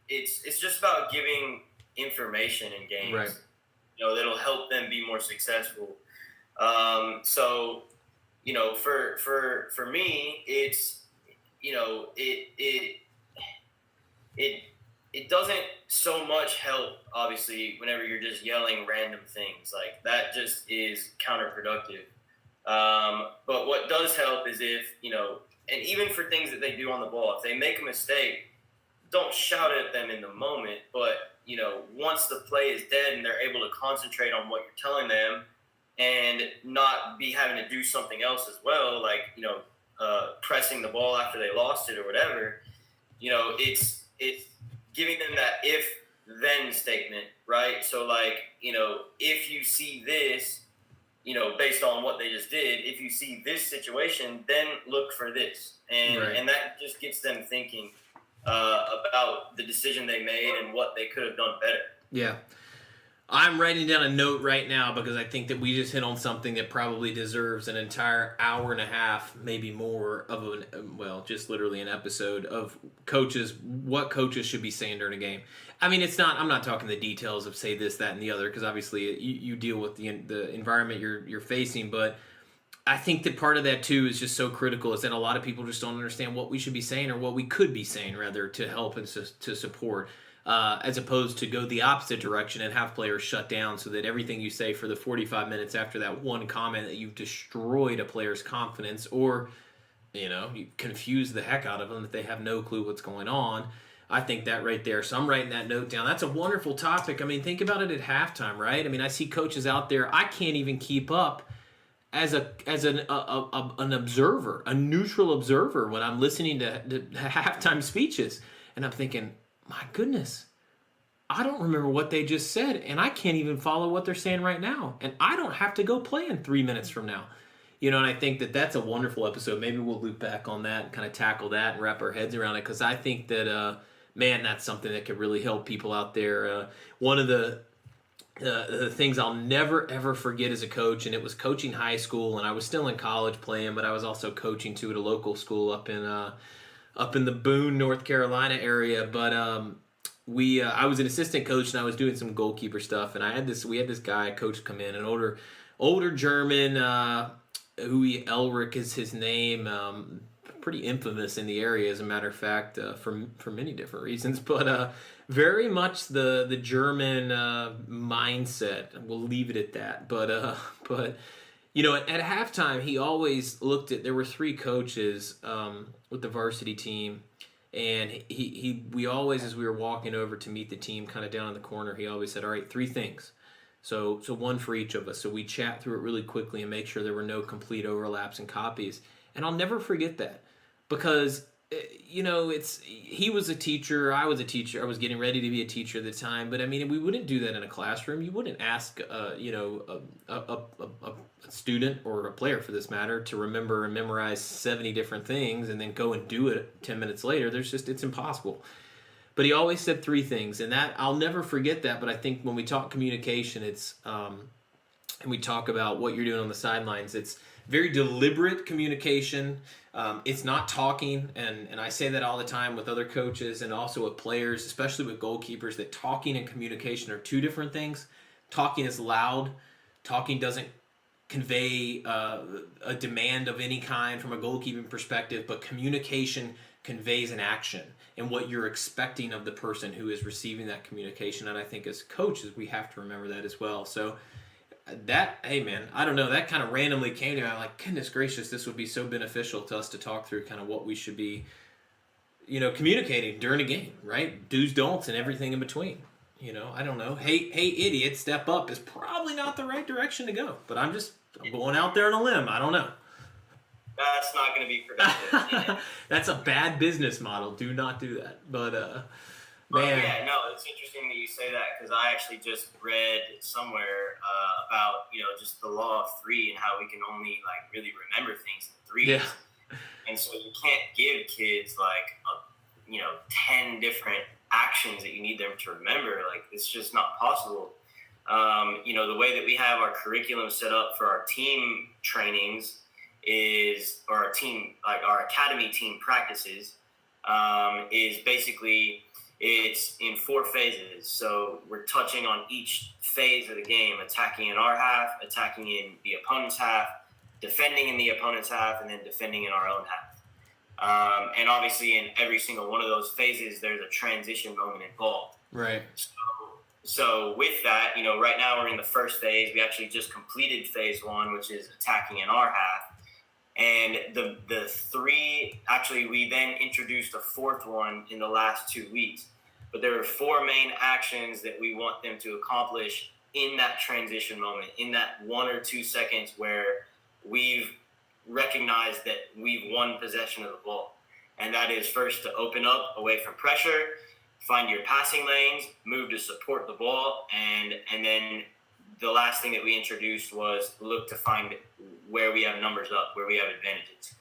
it's just about giving information in games. Right. That'll help them be more successful. For me, it's it doesn't so much help, obviously, whenever you're just yelling random things. Like, that just is counterproductive. But what does help is if, and even for things that they do on the ball, if they make a mistake, don't shout at them in the moment. But, once the play is dead and they're able to concentrate on what you're telling them and not be having to do something else as well, like, pressing the ball after they lost it or whatever, it's giving them that if-then statement, right? So, like, if you see this, based on what they just did, if you see this situation, then look for this. And that just gets them thinking about the decision they made and what they could have done better. Yeah. I'm writing down a note right now because I think that we just hit on something that probably deserves an entire hour and a half, maybe more, of just literally an episode of coaches, what coaches should be saying during a game. I mean, I'm not talking the details of say this, that, and the other, because obviously you deal with the environment you're facing, but I think that part of that too is just so critical, is that a lot of people just don't understand what we should be saying, or what we could be saying rather, to help and to support. As opposed to go the opposite direction and have players shut down, so that everything you say for the 45 minutes after that one comment, that you've destroyed a player's confidence, or you confuse the heck out of them, that they have no clue what's going on. I think that right there. So I'm writing that note down. That's a wonderful topic. I mean, think about it at halftime, right? I mean, I see coaches out there, I can't even keep up as an observer, a neutral observer, when I'm listening to halftime speeches, and I'm thinking, my goodness, I don't remember what they just said, and I can't even follow what they're saying right now, and I don't have to go play in 3 minutes from now. And I think that that's a wonderful episode. Maybe we'll loop back on that and kind of tackle that and wrap our heads around it, because I think that, that's something that could really help people out there. One of the things I'll never, ever forget as a coach, and it was coaching high school, and I was still in college playing, but I was also coaching too at a local school up in the Boone, North Carolina area. But I was an assistant coach, and I was doing some goalkeeper stuff, and we had this guy, coach, come in, an older German, Elric is his name, pretty infamous in the area, as a matter of fact, for many different reasons. But very much the German mindset. We'll leave it at that. But you know, at halftime, he always looked at. There were three coaches with the varsity team, and we always, as we were walking over to meet the team, kind of down in the corner, he always said, "All right, three things." So one for each of us. So we chat through it really quickly and make sure there were no complete overlaps and copies. And I'll never forget that, because you know, he was a teacher, I was a teacher, I was getting ready to be a teacher at the time. But I mean, we wouldn't do that in a classroom. You wouldn't ask you know, a student or a player for this matter to remember and memorize 70 different things and then go and do it 10 minutes later. It's impossible. But he always said three things, and that I'll never forget that. But I think when we talk communication, it's and we talk about what you're doing on the sidelines, it's very deliberate communication. It's not talking, and I say that all the time with other coaches and also with players, especially with goalkeepers, that talking and communication are two different things. Talking is loud. Talking doesn't convey a demand of any kind from a goalkeeping perspective, but communication conveys an action and what you're expecting of the person who is receiving that communication. And I think as coaches, we have to remember that as well. So that, hey man, I don't know, that kind of randomly came to me. I'm like, goodness gracious, this would be so beneficial to us to talk through kind of what we should be, you know, communicating during a game, right? Do's, don'ts, and everything in between. You know, I don't know. Hey, idiot, step up is probably not the right direction to go. But I'm going out there on a limb. I don't know. That's not going to be productive. That's a bad business model. Do not do that. But man, yeah, no, it's interesting that you say that, because I actually just read somewhere about, you know, just the law of three and how we can only like really remember things in threes. Yeah. And so you can't give kids like 10 different actions that you need them to remember. Like, it's just not possible. You know, the way that we have our curriculum set up for our team trainings or our team, like our academy team practices, is basically, it's in 4 phases. So we're touching on each phase of the game: attacking in our half, attacking in the opponent's half, defending in the opponent's half, and then defending in our own half. And obviously in every single one of those phases, there's a transition moment involved. Right. So with that, you know, right now we're in the first phase. We actually just completed phase 1, which is attacking in our half. And the three, actually, we then introduced a 4th one in the last 2 weeks. But there are 4 main actions that we want them to accomplish in that transition moment, in that 1 or 2 seconds where we've recognized that we've won possession of the ball. And that is first to open up away from pressure, find your passing lanes, move to support the ball, and then the last thing that we introduced was look to find where we have numbers up, where we have advantages.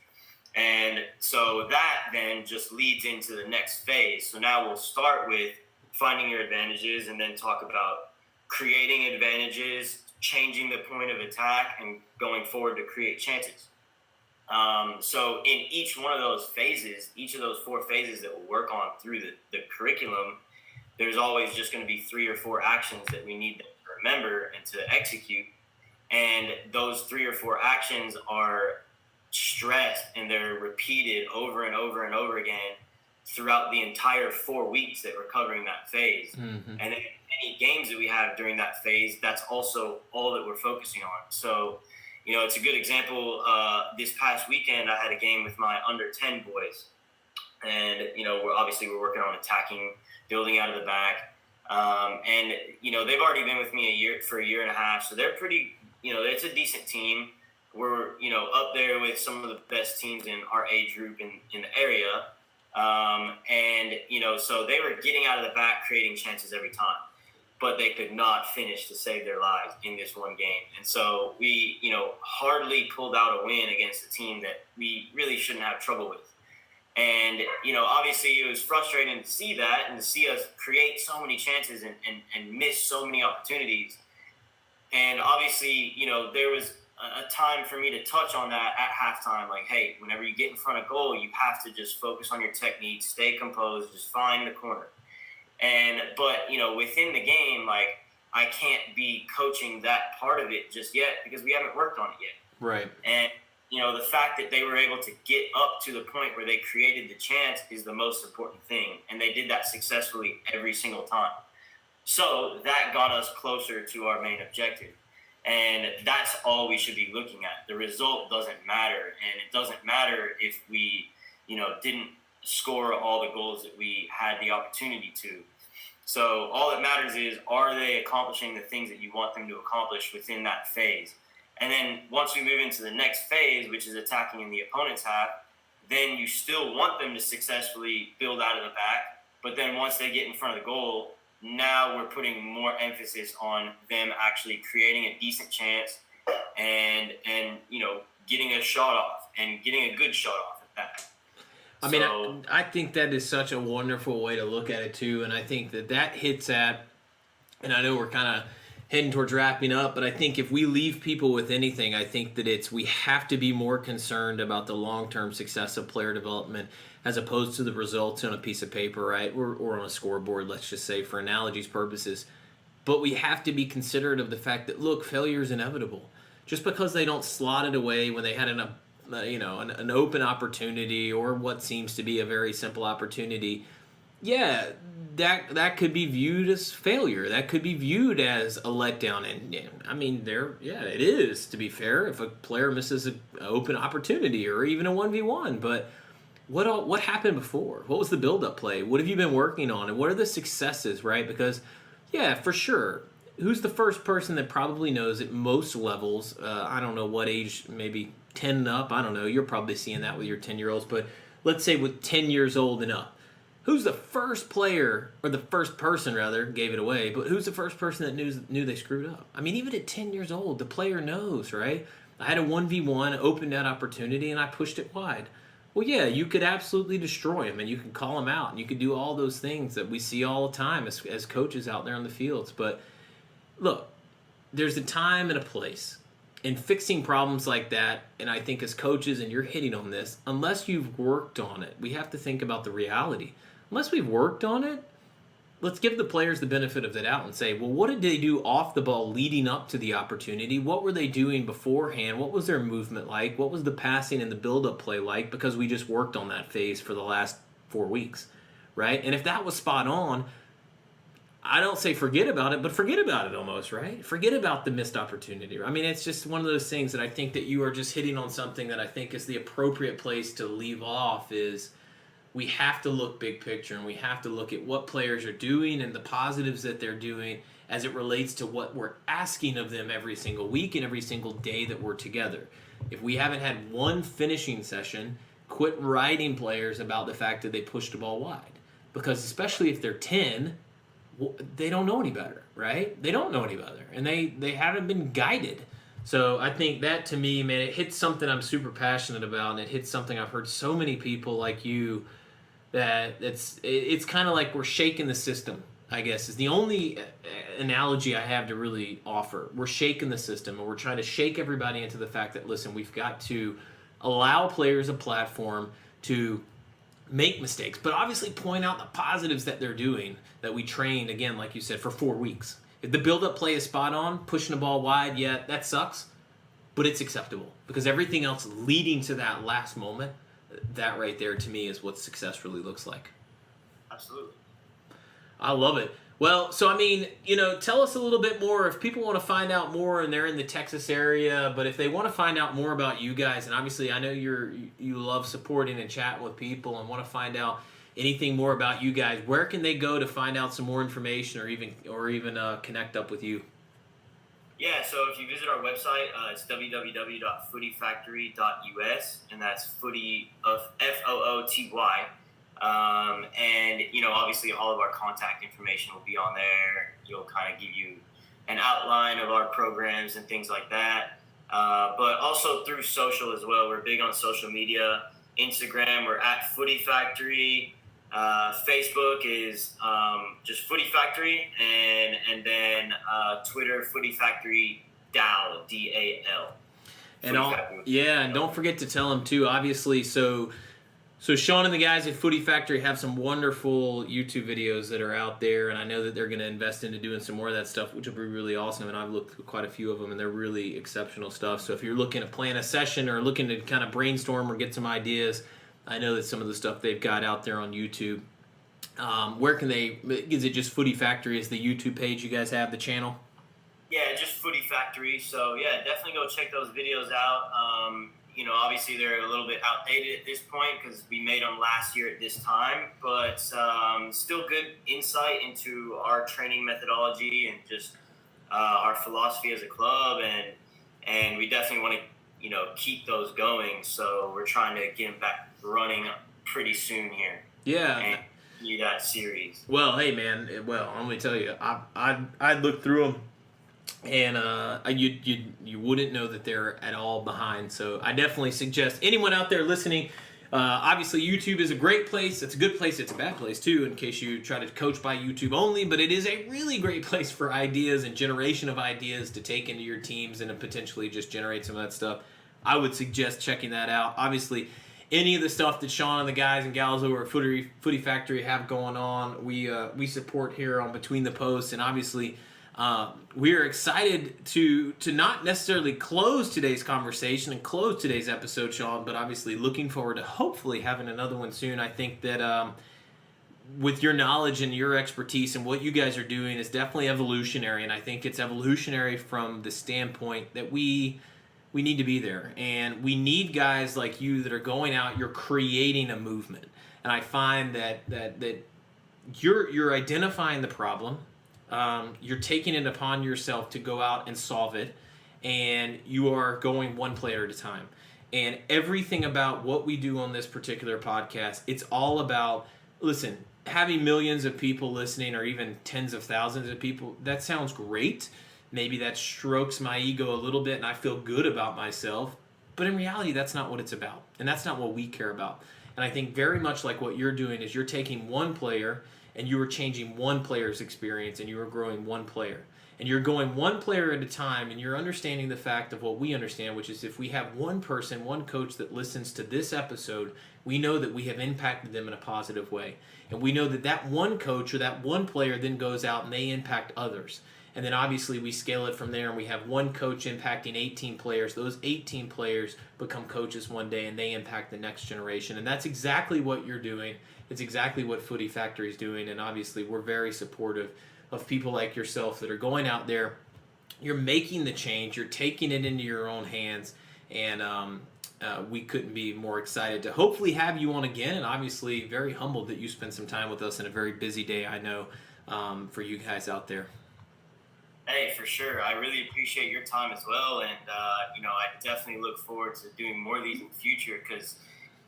And so that then just leads into the next phase. So now we'll start with finding your advantages and then talk about creating advantages, changing the point of attack, and going forward to create chances. So in each one of those phases, each of those 4 phases that we'll work on through the curriculum, there's always just going to be 3 or 4 actions that we need them to remember and to execute. And those 3 or 4 actions are stressed and they're repeated over and over and over again throughout the entire 4 weeks that we're covering that phase. Mm-hmm. And then any games that we have during that phase, that's also all that we're focusing on. So, you know, it's a good example. This past weekend, I had a game with my under 10 boys. And, you know, we're working on attacking, building out of the back. And, you know, they've already been with me for a year and a half. So they're pretty, you know, it's a decent team. We're, you know, up there with some of the best teams in our age group in the area. And, you know, so they were getting out of the back, creating chances every time. But they could not finish to save their lives in this one game. And so we, you know, hardly pulled out a win against a team that we really shouldn't have trouble with. And, you know, obviously it was frustrating to see that and to see us create so many chances and miss so many opportunities. And obviously, you know, there was a time for me to touch on that at halftime. Like, hey, whenever you get in front of goal, you have to just focus on your technique, stay composed, just find the corner. But, you know, within the game, like, I can't be coaching that part of it just yet because we haven't worked on it yet. Right. And the fact that they were able to get up to the point where they created the chance is the most important thing. And they did that successfully every single time. So that got us closer to our main objective. And that's all we should be looking at. The result doesn't matter. And it doesn't matter if we, didn't score all the goals that we had the opportunity to. So all that matters is, are they accomplishing the things that you want them to accomplish within that phase? And then once we move into the next phase, which is attacking in the opponent's half, then you still want them to successfully build out of the back. But then once they get in front of the goal, now we're putting more emphasis on them actually creating a decent chance and getting a shot off and getting a good shot off at that. I think that is such a wonderful way to look at it too, and I think that hits at, and I know we're kind of heading towards wrapping up, but I think if we leave people with anything, I think that we have to be more concerned about the long-term success of player development as opposed to the results on a piece of paper, right, or on a scoreboard, let's just say, for analogies purposes. But we have to be considerate of the fact that, look, failure is inevitable. Just because they don't slot it away when they had an open opportunity or what seems to be a very simple opportunity, that could be viewed as failure. That could be viewed as a letdown. And it is, to be fair, if a player misses an open opportunity or even a 1v1. But what happened before? What was the build-up play? What have you been working on? And what are the successes, right? Because, for sure, who's the first person that probably knows at most levels, I don't know what age, maybe 10 and up, I don't know, you're probably seeing that with your 10-year-olds, but let's say with 10 years old and up. Who's the first player, or the first person rather, gave it away, but who's the first person that knew they screwed up? I mean, even at 10 years old, the player knows, right? I had a 1v1, opened that opportunity, and I pushed it wide. Well, you could absolutely destroy him, and you can call him out, and you can do all those things that we see all the time as coaches out there on the fields. But look, there's a time and a place. In fixing problems like that, and I think as coaches, and you're hitting on this, unless you've worked on it, we have to think about the reality. Unless we've worked on it, let's give the players the benefit of the doubt and say, well, what did they do off the ball leading up to the opportunity? What were they doing beforehand? What was their movement like? What was the passing and the build-up play like? Because we just worked on that phase for the last 4 weeks, right? And if that was spot on, I don't say forget about it, but forget about it almost, right? Forget about the missed opportunity. I mean, it's just one of those things that I think that you are just hitting on something that I think is the appropriate place to leave off is we have to look big picture, and we have to look at what players are doing and the positives that they're doing as it relates to what we're asking of them every single week and every single day that we're together. If we haven't had one finishing session, quit writing players about the fact that they pushed the ball wide. Because especially if they're 10, they don't know any better, right? They don't know any better, and they haven't been guided. So I think that, to me, man, it hits something I'm super passionate about, and it hits something I've heard so many people like you that it's kind of like we're shaking the system, I guess, is the only analogy I have to really offer. We're shaking the system, and we're trying to shake everybody into the fact that, listen, we've got to allow players a platform to make mistakes, but obviously point out the positives that they're doing, that we trained, again, like you said, for 4 weeks. If the build-up play is spot on, pushing the ball wide, that sucks, but it's acceptable because everything else leading to that last moment, that right there to me is what success really looks like. Absolutely. I love it. Well, so I mean, tell us a little bit more if people want to find out more and they're in the Texas area, but if they want to find out more about you guys, and obviously I know you love supporting and chatting with people and want to find out anything more about you guys, where can they go to find out some more information or even connect up with you? Yeah, so if you visit our website, it's www.footyfactory.us, and that's footy of FOOTY. And obviously all of our contact information will be on there. You'll kind of give you an outline of our programs and things like that. But also through social as well. We're big on social media. Instagram, we're at Footy Factory. Facebook is just Footy Factory, and then Twitter, Footy Factory DAL, DAL. And and don't forget to tell them too. Obviously, so So Sean and the guys at Footy Factory have some wonderful YouTube videos that are out there, and I know that they're going to invest into doing some more of that stuff, which will be really awesome. And I've looked through quite a few of them, and they're really exceptional stuff. So if you're looking to plan a session or looking to kind of brainstorm or get some ideas, I know that some of the stuff they've got out there on YouTube. Where can they? Is it just Footy Factory? Is the YouTube page you guys have, the channel? Yeah, just Footy Factory. So yeah, definitely go check those videos out. Obviously they're a little bit outdated at this point because we made them last year at this time, but still good insight into our training methodology and just our philosophy as a club, and we definitely want to keep those going. So we're trying to get them back running pretty soon here. Yeah. And do that series. Well, hey man. Well, let me tell you, I looked through them. And you wouldn't know that they're at all behind. So I definitely suggest anyone out there listening. Obviously, YouTube is a great place. It's a good place. It's a bad place too, in case you try to coach by YouTube only. But it is a really great place for ideas and generation of ideas to take into your teams and to potentially just generate some of that stuff. I would suggest checking that out. Obviously, any of the stuff that Sean and the guys and gals over at Footy Factory have going on, we support here on Between the Posts, and obviously. We are excited to not necessarily close today's conversation and close today's episode, Sean, but obviously looking forward to hopefully having another one soon. I think that with your knowledge and your expertise and what you guys are doing is definitely evolutionary, and I think it's evolutionary from the standpoint that we need to be there, and we need guys like you that are going out, you're creating a movement, and I find that you're identifying the problem. You're taking it upon yourself to go out and solve it, and you are going one player at a time. And everything about what we do on this particular podcast, it's all about, listen, having millions of people listening or even tens of thousands of people, that sounds great. Maybe that strokes my ego a little bit and I feel good about myself. But in reality, that's not what it's about. And that's not what we care about. And I think very much like what you're doing is you're taking one player and you are changing one player's experience, and you are growing one player. And you're going one player at a time, and you're understanding the fact of what we understand, which is if we have one person, one coach that listens to this episode, we know that we have impacted them in a positive way. And we know that that one coach or that one player then goes out and they impact others. And then obviously we scale it from there, and we have one coach impacting 18 players. Those 18 players become coaches one day, and they impact the next generation. And that's exactly what you're doing. It's exactly what Footy Factory is doing, and obviously we're very supportive of people like yourself that are going out there. You're making the change. You're taking it into your own hands, and we couldn't be more excited to hopefully have you on again, and obviously very humbled that you spent some time with us in a very busy day, I know, for you guys out there. Hey, for sure. I really appreciate your time as well, and I definitely look forward to doing more of these in the future because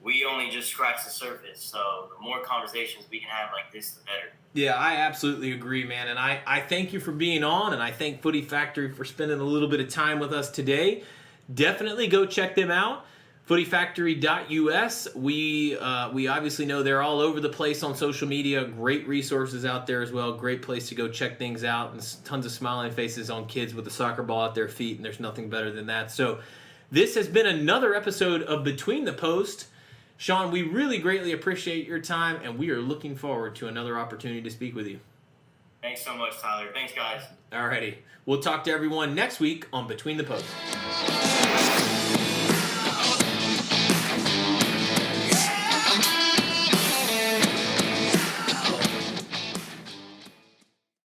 we only just scratched the surface. So the more conversations we can have like this, the better. Yeah, I absolutely agree, man. And I thank you for being on, and I thank Footy Factory for spending a little bit of time with us today. Definitely go check them out. footyfactory.us. We obviously know they're all over the place on social media. Great resources out there as well. Great place to go check things out. And tons of smiling faces on kids with a soccer ball at their feet, and there's nothing better than that. So this has been another episode of Between the Post. Sean, we really greatly appreciate your time, and we are looking forward to another opportunity to speak with you. Thanks so much, Tyler. Thanks, guys. Alrighty. We'll talk to everyone next week on Between the Post.